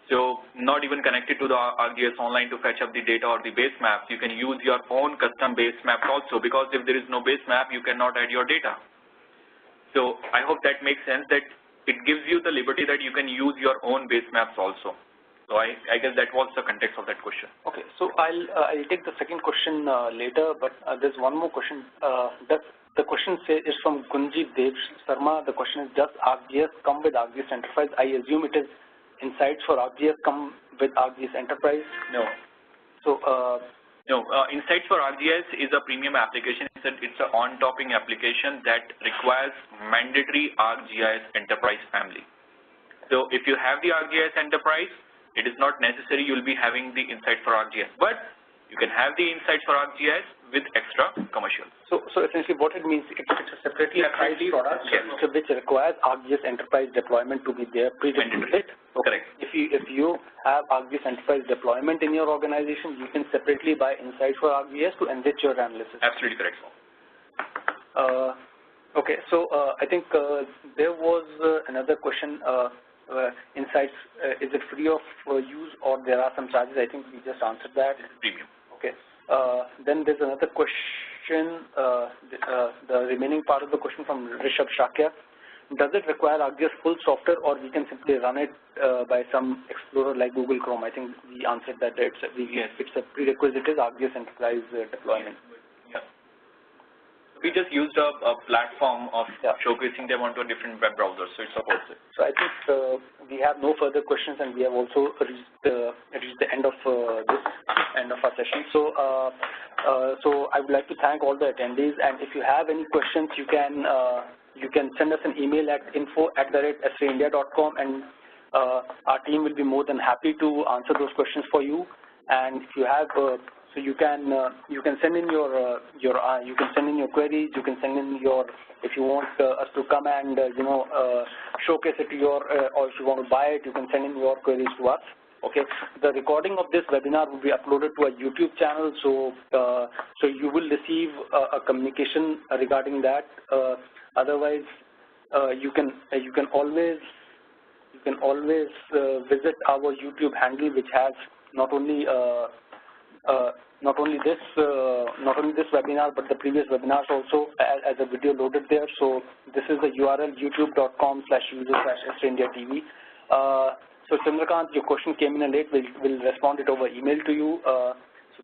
So not even connected to the ArcGIS Online to fetch up the data or the base maps. You can use your own custom base maps also, because if there is no base map, you cannot add your data. So I hope that makes sense, that it gives you the liberty that you can use your own base maps also. So I guess that was the context of that question. Okay, so I'll take the second question later, but there's one more question. The question is from Gunjit Dev Sharma. The question is, does ArcGIS come with ArcGIS Enterprise? I assume it is Insights for ArcGIS come with ArcGIS Enterprise? No. So no, Insights for ArcGIS is a premium application. It's an on-topping application that requires mandatory ArcGIS Enterprise family. So if you have the ArcGIS Enterprise, it is not necessary you'll be having the Insights for ArcGIS. But you can have the Insights for ArcGIS with extra commercial. So essentially what it means, it's a separately priced product, yes, which requires ArcGIS Enterprise deployment to be there pre-deployed. Correct. If you have ArcGIS Enterprise deployment in your organization, you can separately buy insights for ArcGIS to enrich your analysis. Absolutely correct. Okay, so I think there was another question. Insights, is it free of use or there are some charges? I think we just answered that. Premium. Okay. Then there's another question, the remaining part of the question from Rishabh Shakya. Does it require ArcGIS full software, or we can simply run it by some explorer like Google Chrome? I think we answered that. It's a prerequisite is ArcGIS Enterprise deployment. We just used a platform of showcasing them onto a different web browser, so it supports it. So I think we have no further questions, and we have also reached the end of our session. So I would like to thank all the attendees, and if you have any questions, you can send us an email at info@esriindia.com, and our team will be more than happy to answer those questions for you. And if you have so you can send in your queries. You can send in your, if you want us to come and showcase it to your, or if you want to buy it, you can send in your queries to us. Okay. The recording of this webinar will be uploaded to a YouTube channel, so you will receive a communication regarding that. Otherwise, you can always visit our YouTube handle, which has not only this webinar, but the previous webinars also as a video loaded there. So this is the URL, youtube.com/user/EsriIndiaTV. So Chandrakant, your question came in late. We'll respond it over email to you. So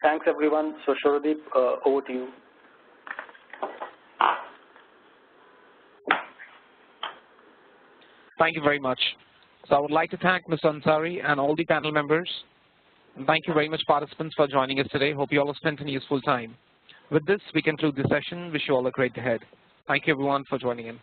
thanks everyone. So Shoradeep, over to you. Thank you very much. So I would like to thank Ms. Ansari and all the panel members. And thank you very much, participants, for joining us today. Hope you all have spent a useful time. With this, we conclude the session. Wish you all a great day ahead. Thank you, everyone, for joining in.